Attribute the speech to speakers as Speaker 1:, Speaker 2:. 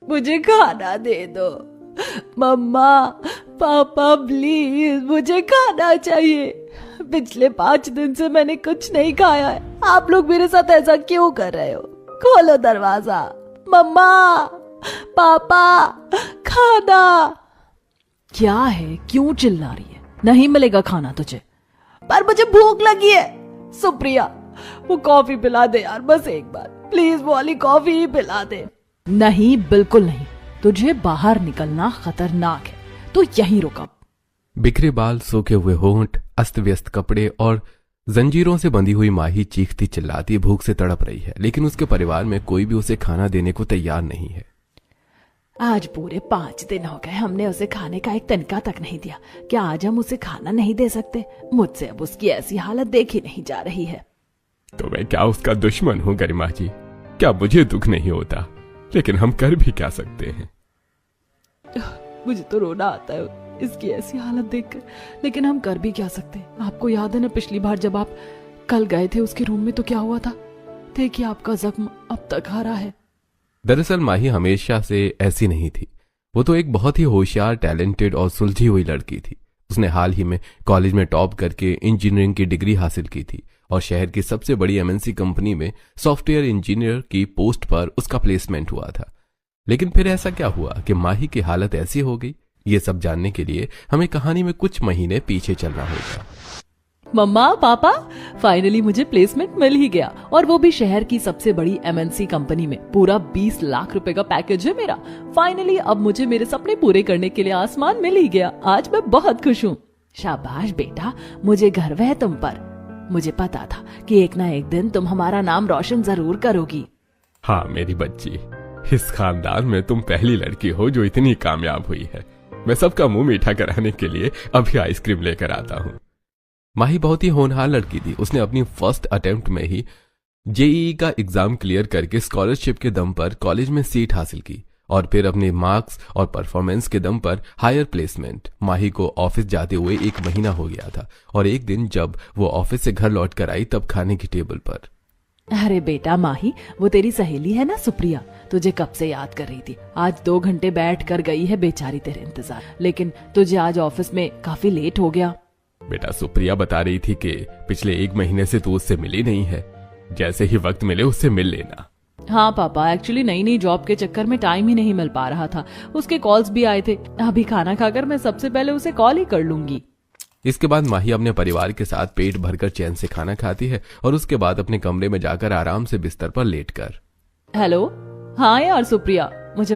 Speaker 1: मुझे खाना दे दो। मम्मा पापा प्लीज, मुझे खाना चाहिए। पिछले 5 दिन से मैंने कुछ नहीं खाया है। आप लोग मेरे साथ ऐसा क्यों कर रहे हो? खोलो दरवाजा। मम्मा पापा खाना। क्या है, क्यों चिल्ला रही है? नहीं मिलेगा खाना तुझे। पर मुझे भूख लगी है। सुप्रिया वो कॉफी पिला दे यार, बस एक बार प्लीज, वो वाली कॉफी ही पिला दे। नहीं, बिल्कुल नहीं, तुझे बाहर निकलना खतरनाक है, तो यहीं रुक अब।
Speaker 2: बिखरे बाल, सूखे हुए होंठ, अस्त व्यस्त कपड़े और जंजीरों से बंधी हुई माही चीखती चिल्लाती भूख से तड़प रही है, लेकिन उसके परिवार में कोई भी उसे खाना देने को तैयार नहीं है।
Speaker 1: आज पूरे 5 दिन हो गए, हमने उसे खाने का एक तिनका तक नहीं दिया। क्या आज हम उसे खाना नहीं दे सकते? मुझसे अब उसकी ऐसी हालत देखी नहीं जा रही है।
Speaker 2: तो मैं क्या उसका दुश्मन हूँ गरिमा जी? क्या मुझे दुख नहीं होता? लेकिन हम कर भी क्या सकते हैं?
Speaker 1: मुझे तो रोना आता है इसकी ऐसी हालत देखकर, लेकिन हम कर भी क्या सकते हैं? आपको याद है ना पिछली बार जब आप कल गए थे उसके रूम में तो क्या हुआ था? देखिए आपका जख्म अब तक हरा है।
Speaker 2: दरअसल माही हमेशा से ऐसी नहीं थी। वो तो एक बहुत ही होशियार, टैलेंटेड और सुलझी हुई लड़की थी। उसने हाल ही में कॉलेज में टॉप करके इंजीनियरिंग की डिग्री हासिल की थी और शहर की सबसे बड़ी एमएनसी कंपनी में सॉफ्टवेयर इंजीनियर की पोस्ट पर उसका प्लेसमेंट हुआ था। लेकिन फिर ऐसा क्या हुआ कि माही की हालत ऐसी हो गई? ये सब जानने के लिए हमें कहानी में कुछ महीने पीछे चलना होगा।
Speaker 1: मम्मा पापा, फाइनली मुझे प्लेसमेंट मिल ही गया, और वो भी शहर की सबसे बड़ी एमएनसी कंपनी में। पूरा 20 लाख रुपए का पैकेज है मेरा। फाइनली अब मुझे मेरे सपने पूरे करने के लिए आसमान मिल ही गया। आज मैं बहुत खुश हूँ। शाबाश बेटा, मुझे गर्व है तुम पर। मुझे पता था कि एक ना एक दिन तुम हमारा नाम रोशन जरूर करोगी।
Speaker 2: हाँ मेरी बच्ची, इस खानदान में तुम पहली लड़की हो जो इतनी कामयाब हुई है। मैं सबका मुंह मीठा कराने के लिए अभी आइसक्रीम लेकर आता हूँ। माही बहुत ही होनहार लड़की थी। उसने अपनी फर्स्ट अटेम्प्ट में ही जेईई का एग्जाम क्लियर करके स्कॉलरशिप के दम पर कॉलेज में सीट हासिल की और फिर अपने मार्क्स और परफॉर्मेंस के दम पर हायर प्लेसमेंट। माही को ऑफिस जाते हुए 1 महीना हो गया था और एक दिन जब वो ऑफिस से घर लौट कर आई तब खाने की टेबल पर।
Speaker 1: अरे बेटा माही, वो तेरी सहेली है ना सुप्रिया, तुझे कब से याद कर रही थी। आज 2 घंटे बैठ कर गई है बेचारी तेरे इंतजार, लेकिन तुझे आज ऑफिस में काफी लेट हो गया।
Speaker 2: बेटा सुप्रिया बता रही थी कि पिछले 1 महीने से तू उससे मिली नहीं है। जैसे ही वक्त मिले उससे मिल लेना।
Speaker 1: हाँ पापा, एक्चुअली नई जॉब के चक्कर में टाइम ही नहीं मिल पा रहा था। उसके कॉल्स भी आए थे। अभी खाना खाकर मैं सबसे पहले उसे कॉल ही कर लूंगी।
Speaker 2: इसके बाद माही अपने परिवार के साथ पेट भरकर चैन से खाना खाती है और उसके बाद अपने कमरे में जाकर आराम से बिस्तर पर लेटकर।
Speaker 1: हेलो, हाँ यार सुप्रिया, मुझे